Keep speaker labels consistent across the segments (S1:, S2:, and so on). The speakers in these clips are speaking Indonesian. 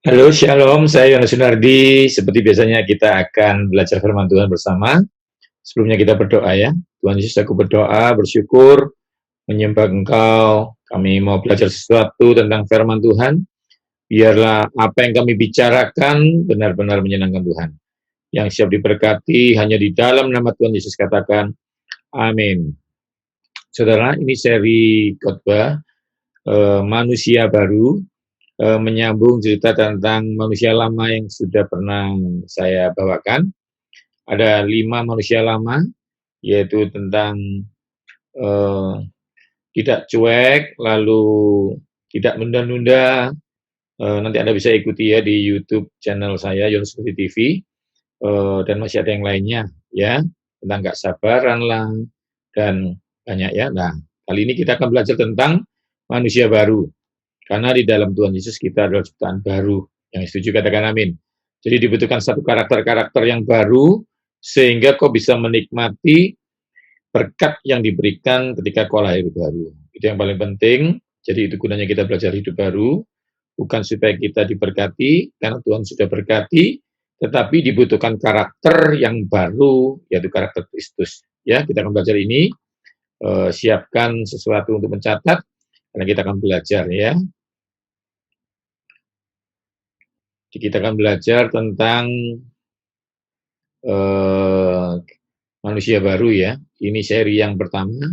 S1: Halo, Shalom, saya Yohanes Sunardi. Seperti biasanya kita akan belajar firman Tuhan bersama. Sebelumnya kita berdoa ya. Tuhan Yesus, aku berdoa, bersyukur, menyembah Engkau. Kami mau belajar sesuatu tentang firman Tuhan. Biarlah apa yang kami bicarakan benar-benar menyenangkan Tuhan. Yang siap diberkati hanya di dalam nama Tuhan Yesus katakan, amin. Saudara, ini seri khotbah manusia baru, menyambung cerita tentang manusia lama yang sudah pernah saya bawakan. Ada 5 manusia lama, yaitu tentang eh, tidak cuek, lalu tidak menunda-nunda. Nanti Anda bisa ikuti ya di YouTube channel saya, Yohanes TV, dan masih ada yang lainnya, ya, tentang nggak sabaran lah, dan banyak ya. Nah, kali ini kita akan belajar tentang manusia baru. Karena di dalam Tuhan Yesus kita adalah ciptaan baru. Yang setuju katakan amin. Jadi dibutuhkan satu karakter-karakter yang baru, sehingga kau bisa menikmati berkat yang diberikan ketika kau lahir baru. Itu yang paling penting. Jadi itu gunanya kita belajar hidup baru, bukan supaya kita diberkati, karena Tuhan sudah berkati, tetapi dibutuhkan karakter yang baru, yaitu karakter Kristus. Ya, kita akan belajar ini. Siapkan sesuatu untuk mencatat, karena kita akan belajar ya. Kita akan belajar tentang manusia baru ya. Ini seri yang pertama.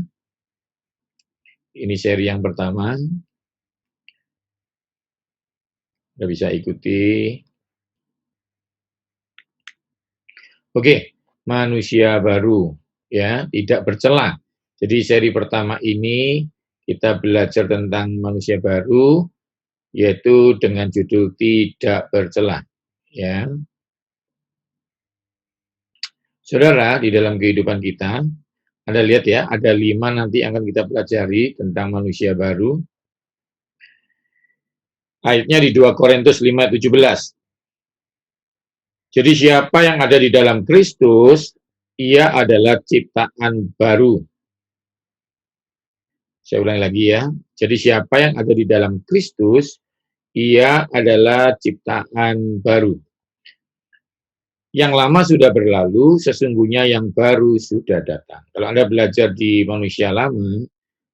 S1: Ini seri yang pertama. Anda bisa ikuti. Oke, manusia baru ya, tidak bercela. Jadi seri pertama ini kita belajar tentang manusia baru, yaitu dengan judul tidak bercela ya. Saudara, di dalam kehidupan kita, Anda lihat ya, ada 5 nanti akan kita pelajari tentang manusia baru. Ayatnya di 2 Korintus 5:17. Jadi siapa yang ada di dalam Kristus, ia adalah ciptaan baru. Saya ulangi lagi ya. Jadi siapa yang ada di dalam Kristus, ia adalah ciptaan baru. Yang lama sudah berlalu, sesungguhnya yang baru sudah datang. Kalau Anda belajar di manusia lama,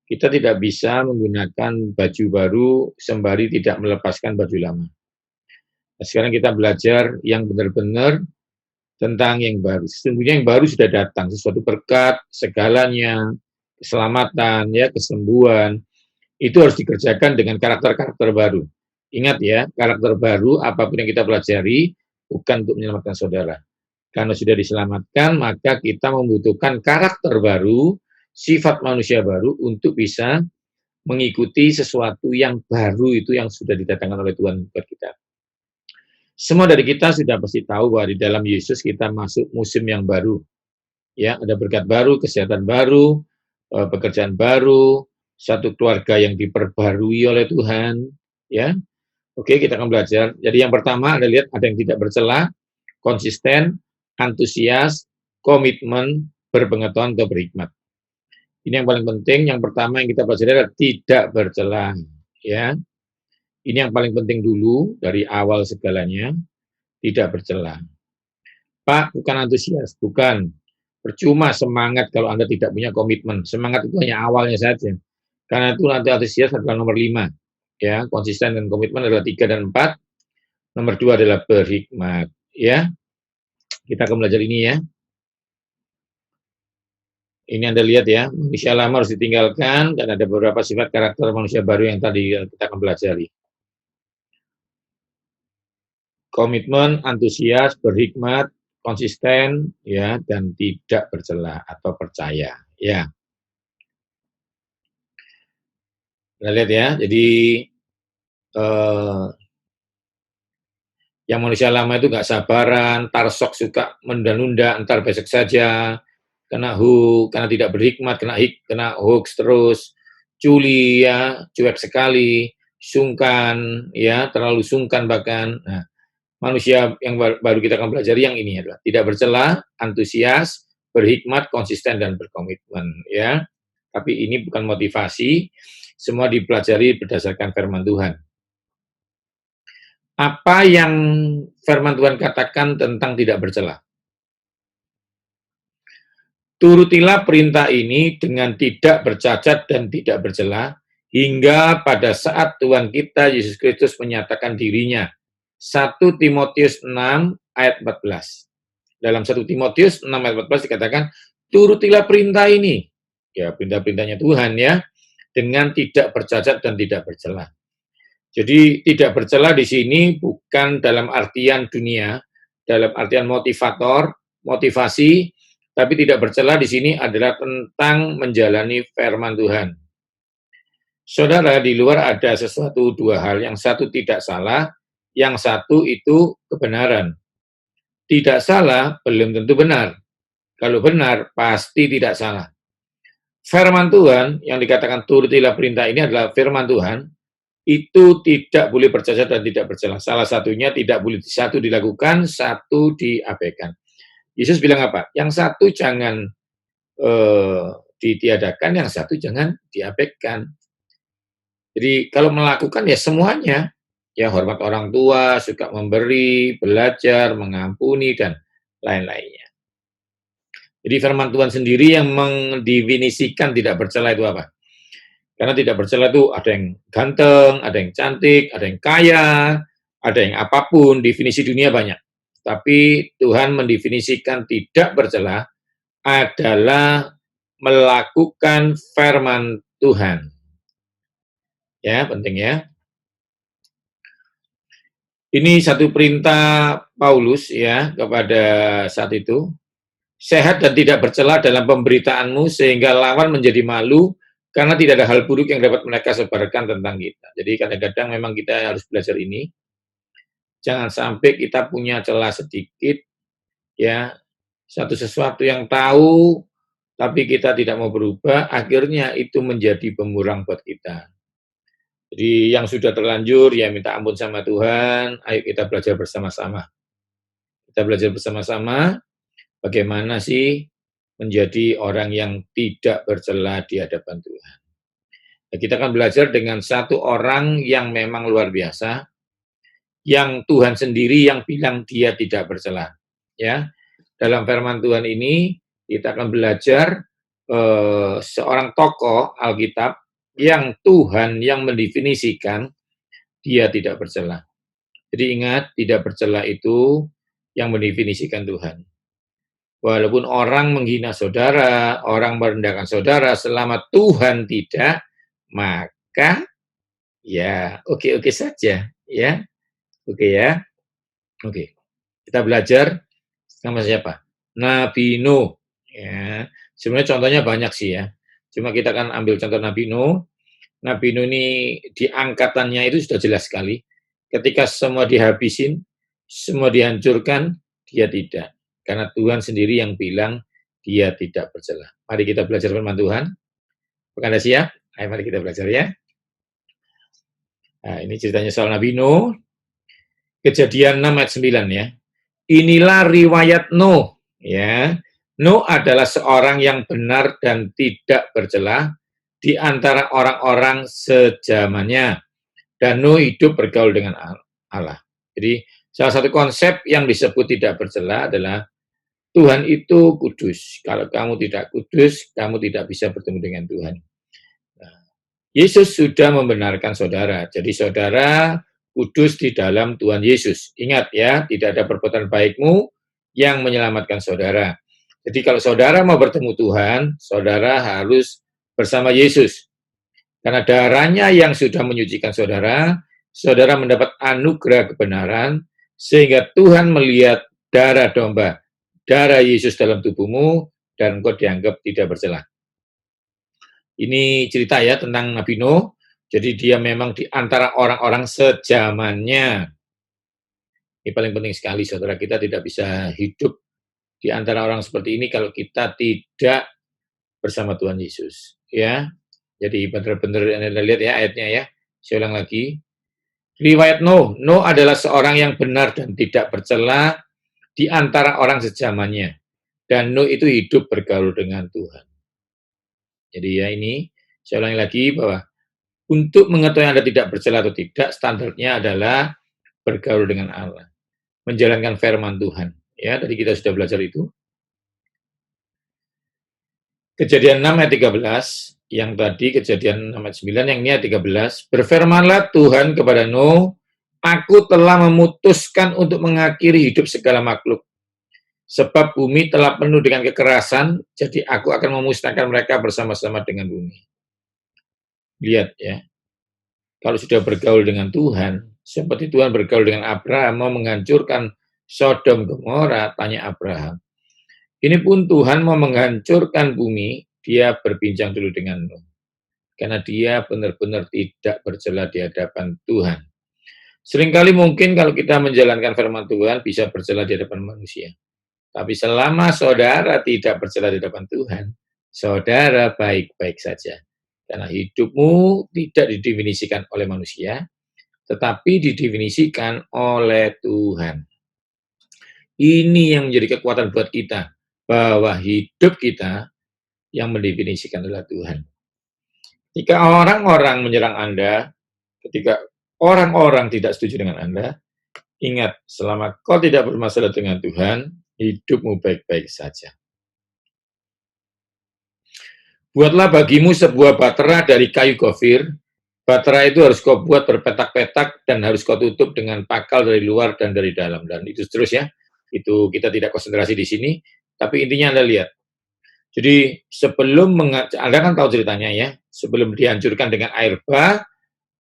S1: kita tidak bisa menggunakan baju baru sembari tidak melepaskan baju lama. Nah, sekarang kita belajar yang benar-benar tentang yang baru. Sesungguhnya yang baru sudah datang, sesuatu berkat, segalanya, keselamatan, ya, kesembuhan, itu harus dikerjakan dengan karakter-karakter baru. Ingat ya, karakter baru, apapun yang kita pelajari, bukan untuk menyelamatkan saudara. Karena sudah diselamatkan, maka kita membutuhkan karakter baru, sifat manusia baru, untuk bisa mengikuti sesuatu yang baru itu yang sudah didatangkan oleh Tuhan buat kita. Semua dari kita sudah pasti tahu bahwa di dalam Yesus kita masuk musim yang baru. Ya, ada berkat baru, kesehatan baru, pekerjaan baru, satu keluarga yang diperbarui oleh Tuhan, ya. Oke, kita akan belajar. Jadi yang pertama Anda lihat ada yang tidak bercela, konsisten, antusias, komitmen, berpengetahuan atau berhikmat. Ini yang paling penting. Yang pertama yang kita pelajari adalah tidak bercela, ya. Ini yang paling penting dulu dari awal segalanya, tidak bercela. Pak, bukan antusias, bukan. Percuma semangat kalau Anda tidak punya komitmen. Semangat itu hanya awalnya saja. Karena itu nanti antusias adalah nomor 5. Ya, konsisten dan komitmen adalah 3 dan 4. Nomor 2 adalah berhikmat. Ya, kita akan belajar ini ya. Ini Anda lihat ya, manusia lama harus ditinggalkan dan ada beberapa sifat karakter manusia baru yang tadi kita akan pelajari. Komitmen, antusias, berhikmat, konsisten, ya, dan tidak bercela atau percaya. Ya, kita lihat ya. Jadi yang manusia lama itu nggak sabaran, tarsok suka menunda-nunda, entar besok saja, kena hook, karena tidak berhikmat, kena hoax terus, culi ya, cuek sekali, sungkan ya, terlalu sungkan bahkan. Nah, manusia yang baru kita akan pelajari yang ini adalah tidak bercela, antusias, berhikmat, konsisten dan berkomitmen ya. Tapi ini bukan motivasi, semua dipelajari berdasarkan firman Tuhan. Apa yang firman Tuhan katakan tentang tidak bercela? Turutilah perintah ini dengan tidak bercacat dan tidak bercela, hingga pada saat Tuhan kita Yesus Kristus menyatakan dirinya. 1 Timotius 6 ayat 14. Dalam 1 Timotius 6 ayat 14 dikatakan, turutilah perintah ini. Ya, perintah-perintahnya Tuhan ya, dengan tidak bercacat dan tidak bercela. Jadi tidak bercela di sini bukan dalam artian dunia, dalam artian motivator, motivasi, tapi tidak bercela di sini adalah tentang menjalani firman Tuhan. Saudara, di luar ada sesuatu dua hal, yang satu tidak salah, yang satu itu kebenaran. Tidak salah belum tentu benar. Kalau benar, pasti tidak salah. Firman Tuhan yang dikatakan turutilah perintah ini adalah firman Tuhan, itu tidak boleh bercacat dan tidak bercela. Salah satunya tidak boleh satu dilakukan, satu diabaikan. Yesus bilang apa? Yang satu jangan ditiadakan, yang satu jangan diabaikan. Jadi kalau melakukan ya semuanya, ya hormat orang tua, suka memberi, belajar, mengampuni, dan lain-lainnya. Jadi firman Tuhan sendiri yang mendefinisikan tidak bercela itu apa? Karena tidak bercela itu ada yang ganteng, ada yang cantik, ada yang kaya, ada yang apapun, definisi dunia banyak. Tapi Tuhan mendefinisikan tidak bercela adalah melakukan firman Tuhan. Ya, penting ya. Ini satu perintah Paulus ya kepada saat itu. Sehat dan tidak bercela dalam pemberitaanmu sehingga lawan menjadi malu karena tidak ada hal buruk yang dapat mereka sebarkan tentang kita. Jadi kadang-kadang memang kita harus belajar ini. Jangan sampai kita punya celah sedikit, ya, sesuatu yang tahu, tapi kita tidak mau berubah, akhirnya itu menjadi pemurang buat kita. Jadi yang sudah terlanjur, ya minta ampun sama Tuhan, ayo kita belajar bersama-sama. Kita belajar bersama-sama, bagaimana sih menjadi orang yang tidak bercela di hadapan Tuhan. Nah, kita akan belajar dengan satu orang yang memang luar biasa, yang Tuhan sendiri yang bilang dia tidak bercela. Ya, dalam firman Tuhan ini kita akan belajar seorang tokoh Alkitab yang Tuhan yang mendefinisikan dia tidak bercela. Jadi ingat, tidak bercela itu yang mendefinisikan Tuhan. Walaupun orang menghina saudara, orang merendahkan saudara, selama Tuhan tidak, maka ya oke-oke saja, ya. Oke ya. Oke. Kita belajar sama siapa? Nabi Nuh. Ya. Sebenarnya contohnya banyak sih ya. Cuma kita akan ambil contoh Nabi Nuh. Nabi Nuh ini di angkatannya itu sudah jelas sekali. Ketika semua dihabisin, semua dihancurkan, dia tidak. Karena Tuhan sendiri yang bilang dia tidak bercela. Mari kita belajar firman Tuhan. Apakah Anda siap? Ayo mari kita belajar ya. Nah, ini ceritanya soal Nabi Nuh. Kejadian 6 ayat 9 ya. Inilah riwayat Nuh, ya. Nuh adalah seorang yang benar dan tidak bercela di antara orang-orang sejamannya. Dan Nuh hidup bergaul dengan Allah. Jadi salah satu konsep yang disebut tidak bercela adalah Tuhan itu kudus. Kalau kamu tidak kudus, kamu tidak bisa bertemu dengan Tuhan. Nah, Yesus sudah membenarkan saudara. Jadi saudara kudus di dalam Tuhan Yesus. Ingat ya, tidak ada perbuatan baikmu yang menyelamatkan saudara. Jadi kalau saudara mau bertemu Tuhan, saudara harus bersama Yesus. Karena darahnya yang sudah menyucikan saudara, saudara mendapat anugerah kebenaran, sehingga Tuhan melihat darah domba, darah Yesus dalam tubuhmu, dan engkau dianggap tidak bercela. Ini cerita ya tentang Nabi Nuh. Jadi dia memang di antara orang-orang sejamannya. Ini paling penting sekali, saudara. Kita tidak bisa hidup di antara orang seperti ini kalau kita tidak bersama Tuhan Yesus. Ya, jadi benar-benar Anda lihat ya ayatnya ya. Saya ulang lagi. Riwayat Nuh. Nuh adalah seorang yang benar dan tidak bercela di antara orang sejamannya. Dan Nuh itu hidup bergaul dengan Tuhan. Jadi ya ini, saya ulangi lagi bahwa untuk mengetahui Anda tidak bercela atau tidak, standarnya adalah bergaul dengan Allah, menjalankan firman Tuhan. Ya, tadi kita sudah belajar itu. Kejadian 6 ayat 13, yang tadi kejadian 6 ayat 9, yang ini ayat 13. Berfirmanlah Tuhan kepada Nuh, aku telah memutuskan untuk mengakhiri hidup segala makhluk. Sebab bumi telah penuh dengan kekerasan, jadi aku akan memusnahkan mereka bersama-sama dengan bumi. Lihat ya, kalau sudah bergaul dengan Tuhan, seperti Tuhan bergaul dengan Abraham, mau menghancurkan Sodom Gomora, tanya Abraham. Ini pun Tuhan mau menghancurkan bumi, dia berbincang dulu dengan Nuh. Karena dia benar-benar tidak bercela di hadapan Tuhan. Seringkali mungkin kalau kita menjalankan firman Tuhan, bisa bercela di hadapan manusia. Tapi selama saudara tidak bercela di hadapan Tuhan, saudara baik-baik saja. Karena hidupmu tidak didefinisikan oleh manusia, tetapi didefinisikan oleh Tuhan. Ini yang menjadi kekuatan buat kita, bahwa hidup kita yang mendefinisikan adalah Tuhan. Ketika orang-orang menyerang Anda, ketika orang-orang tidak setuju dengan Anda, ingat, selama kau tidak bermasalah dengan Tuhan, hidupmu baik-baik saja. Buatlah bagimu sebuah batera dari kayu gofir. Batera itu harus kau buat berpetak-petak dan harus kau tutup dengan pakal dari luar dan dari dalam. Dan itu seterusnya. Itu kita tidak konsentrasi di sini, tapi intinya Anda lihat. Jadi sebelum Anda kan tahu ceritanya ya, sebelum dihancurkan dengan air bah,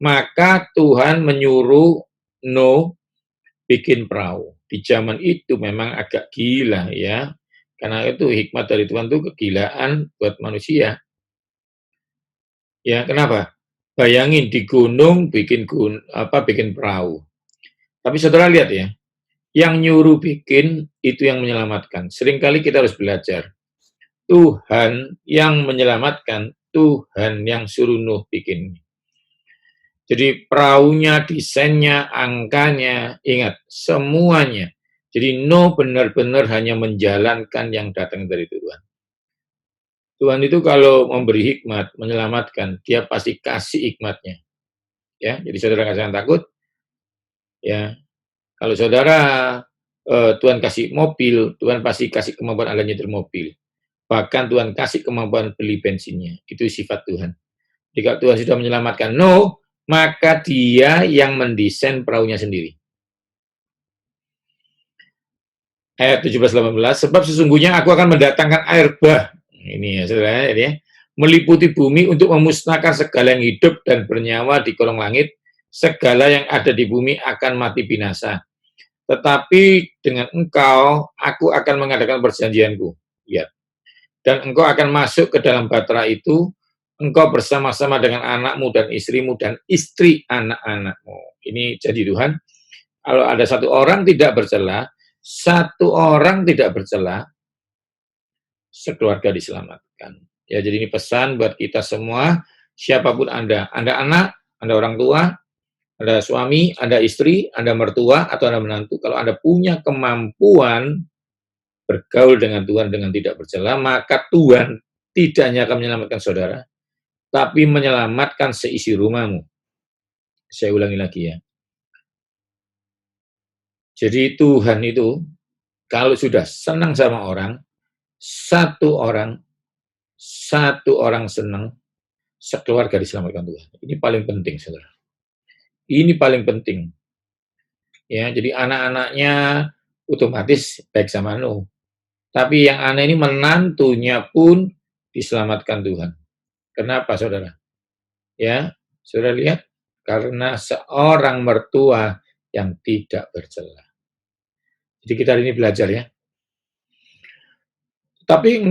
S1: maka Tuhan menyuruh Nuh bikin perahu. Di zaman itu memang agak gila ya, karena itu hikmat dari Tuhan itu kegilaan buat manusia. Ya, kenapa? Bayangin di gunung bikin perahu. Tapi saudara lihat ya, yang nyuruh bikin itu yang menyelamatkan. Seringkali kita harus belajar. Tuhan yang menyelamatkan, Tuhan yang suruh Nuh bikin. Jadi perahunya, desainnya, angkanya, ingat, semuanya. Jadi Nuh benar-benar hanya menjalankan yang datang dari Tuhan. Tuhan itu kalau memberi hikmat, menyelamatkan, dia pasti kasih hikmatnya. Ya, jadi saudara jangan takut. Ya, kalau saudara Tuhan kasih mobil, Tuhan pasti kasih kemampuan Anda nyetir mobil. Bahkan Tuhan kasih kemampuan beli bensinnya. Itu sifat Tuhan. Jika Tuhan sudah menyelamatkan Nuh, maka dia yang mendesain perahunya sendiri. Ayat 17-18, sebab sesungguhnya aku akan mendatangkan air bah. Ini ya saudara ya, meliputi bumi untuk memusnahkan segala yang hidup dan bernyawa di kolong langit. Segala yang ada di bumi akan mati binasa. Tetapi dengan engkau, aku akan mengadakan perjanjianku. Ya. Dan engkau akan masuk ke dalam batera itu, engkau bersama-sama dengan anakmu dan istrimu dan istri anak-anakmu. Ini jadi Tuhan, kalau ada satu orang tidak bercela, sekeluarga diselamatkan. Ya, jadi ini pesan buat kita semua, siapapun Anda anak, Anda orang tua, Anda suami, Anda istri, Anda mertua, atau Anda menantu, kalau Anda punya kemampuan bergaul dengan Tuhan dengan tidak bercela, maka Tuhan tidak hanya akan menyelamatkan saudara, tapi menyelamatkan seisi rumahmu. Saya ulangi lagi ya. Jadi Tuhan itu, kalau sudah senang sama orang, satu orang senang, sekeluarga diselamatkan Tuhan. Ini paling penting, saudara. Ini paling penting. Ya, jadi anak-anaknya otomatis baik sama Nuh. Tapi yang aneh ini menantunya pun diselamatkan Tuhan. Kenapa, saudara? Ya, saudara lihat, karena seorang mertua yang tidak bercela. Jadi kita hari ini belajar ya. Tapi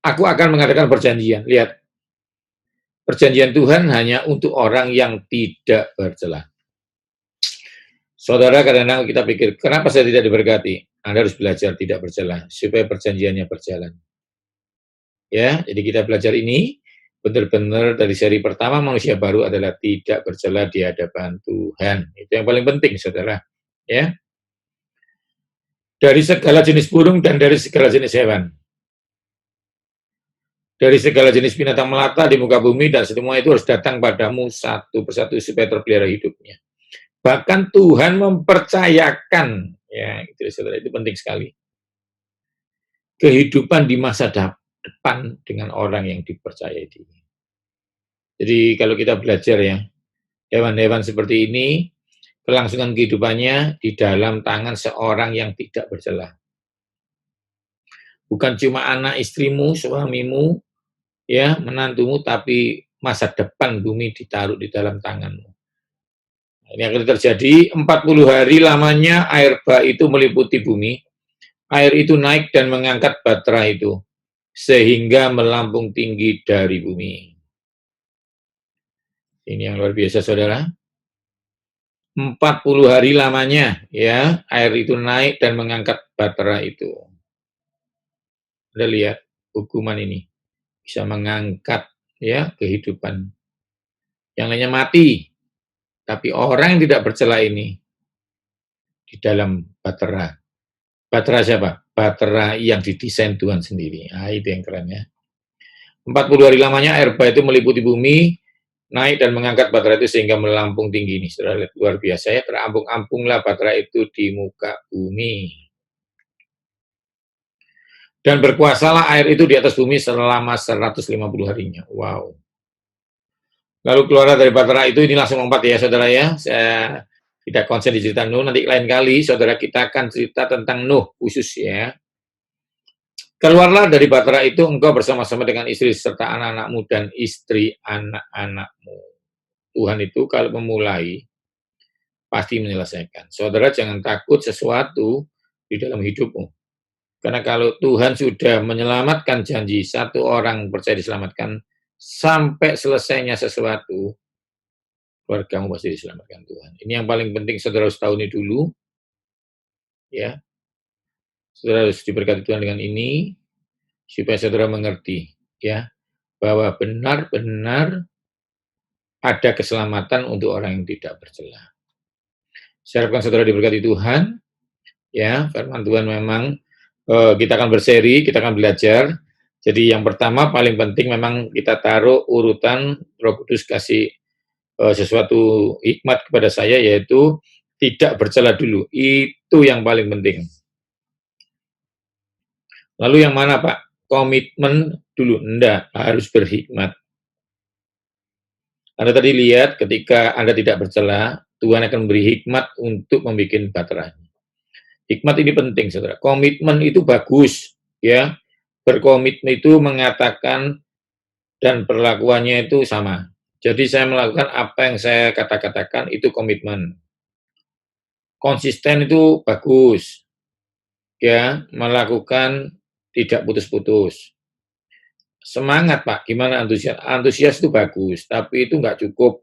S1: aku akan mengadakan perjanjian. Lihat, perjanjian Tuhan hanya untuk orang yang tidak bercela. Saudara, kadang-kadang kita pikir, kenapa saya tidak diberkati? Anda harus belajar tidak bercela, supaya perjanjiannya berjalan. Ya, jadi kita belajar ini, benar-benar dari seri pertama manusia baru adalah tidak bercela di hadapan Tuhan. Itu yang paling penting, saudara. Ya, dari segala jenis burung dan dari segala jenis hewan. Dari segala jenis binatang melata di muka bumi dan semua itu harus datang padamu satu persatu supaya terpelihara hidupnya. Bahkan Tuhan mempercayakan, ya itu saudara, itu penting sekali. Kehidupan di masa depan dengan orang yang dipercayai dia. Jadi kalau kita belajar ya, hewan-hewan seperti ini, kelangsungan kehidupannya di dalam tangan seorang yang tidak bercela. Bukan cuma anak istrimu, suamimu, ya, menantumu, tapi masa depan bumi ditaruh di dalam tanganmu. Ini akan terjadi 40 hari lamanya air bah itu meliputi bumi. Air itu naik dan mengangkat batra itu, sehingga melampung tinggi dari bumi. Ini yang luar biasa, saudara. 40 hari lamanya, ya, air itu naik dan mengangkat batra itu. Anda lihat, hukuman ini bisa mengangkat, ya, kehidupan. Yang lainnya mati, tapi orang yang tidak bercela ini di dalam batra. Batra siapa? Batra yang didesain Tuhan sendiri. Nah, itu yang keren ya. 40 hari lamanya air bah itu meliputi bumi, naik dan mengangkat batra itu sehingga melampung tinggi. Ini saudara lihat, luar biasa ya, terampung-ampunglah batra itu di muka bumi. Dan berkuasalah air itu di atas bumi selama 150 harinya. Wow. Lalu keluar dari batra itu, ini langsung lompat ya saudara ya. Saya tidak konsen di cerita Nuh, nanti lain kali saudara kita akan cerita tentang Nuh khusus ya. Keluarlah dari batra itu engkau bersama-sama dengan istri serta anak-anakmu dan istri anak-anakmu. Tuhan itu kalau memulai, pasti menyelesaikan. Saudara jangan takut sesuatu di dalam hidupmu. Karena kalau Tuhan sudah menyelamatkan janji, satu orang percaya diselamatkan, sampai selesainya sesuatu, keluargamu pasti diselamatkan Tuhan. Ini yang paling penting saudara harus tahu ini dulu. Ya, saudara harus diberkati Tuhan dengan ini, supaya saudara mengerti, ya, bahwa benar-benar ada keselamatan untuk orang yang tidak bercela. Saya harapkan saudara diberkati Tuhan, ya, firman Tuhan memang kita akan berseri, kita akan belajar. Jadi yang pertama paling penting memang kita taruh urutan Roh Kudus kasih sesuatu hikmat kepada saya, yaitu tidak bercela dulu. Itu yang paling penting. Lalu yang mana Pak? Komitmen dulu. Enggak, harus berhikmat. Anda tadi lihat ketika Anda tidak bercela, Tuhan akan memberi hikmat untuk membuat batra. Hikmat ini penting, saudara. Komitmen itu bagus, ya. Berkomitmen itu mengatakan dan perlakuannya itu sama. Jadi saya melakukan apa yang saya katakan itu komitmen. Konsisten itu bagus, ya. Melakukan tidak putus-putus. Semangat Pak, gimana antusias? Antusias itu bagus, tapi itu nggak cukup,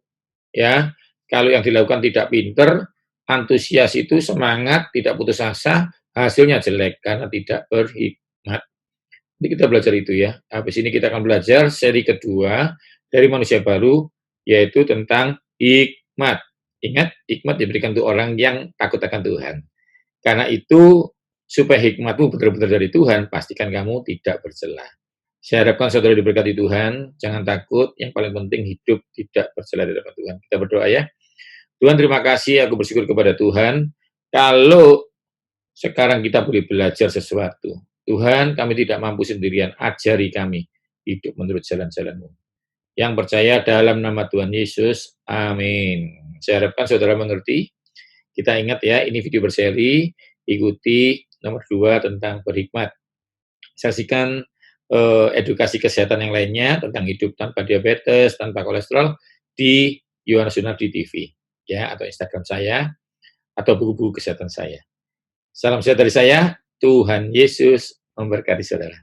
S1: ya. Kalau yang dilakukan tidak pinter, antusias itu semangat, tidak putus asa, hasilnya jelek karena tidak berhikmat. Jadi kita belajar itu ya. Habis ini kita akan belajar seri kedua dari manusia baru, yaitu tentang hikmat. Ingat, hikmat diberikan untuk orang yang takut akan Tuhan. Karena itu, supaya hikmatmu betul-betul dari Tuhan, pastikan kamu tidak bercela. Saya harapkan saudara diberkati Tuhan, jangan takut, yang paling penting hidup tidak bercela di hadapan Tuhan. Kita berdoa ya. Tuhan terima kasih, aku bersyukur kepada Tuhan, kalau sekarang kita boleh belajar sesuatu. Tuhan, kami tidak mampu sendirian, ajari kami hidup menurut jalan-jalan-Mu. Yang percaya dalam nama Tuhan Yesus, amin. Saya harapkan saudara mengerti. Kita ingat ya, ini video berseri, ikuti nomor 2 tentang berhikmat. Saksikan edukasi kesehatan yang lainnya tentang hidup tanpa diabetes, tanpa kolesterol di Yohanes Sunardi TV, ya, atau Instagram saya, atau buku-buku kesehatan saya. Salam sehat dari saya, Tuhan Yesus memberkati saudara.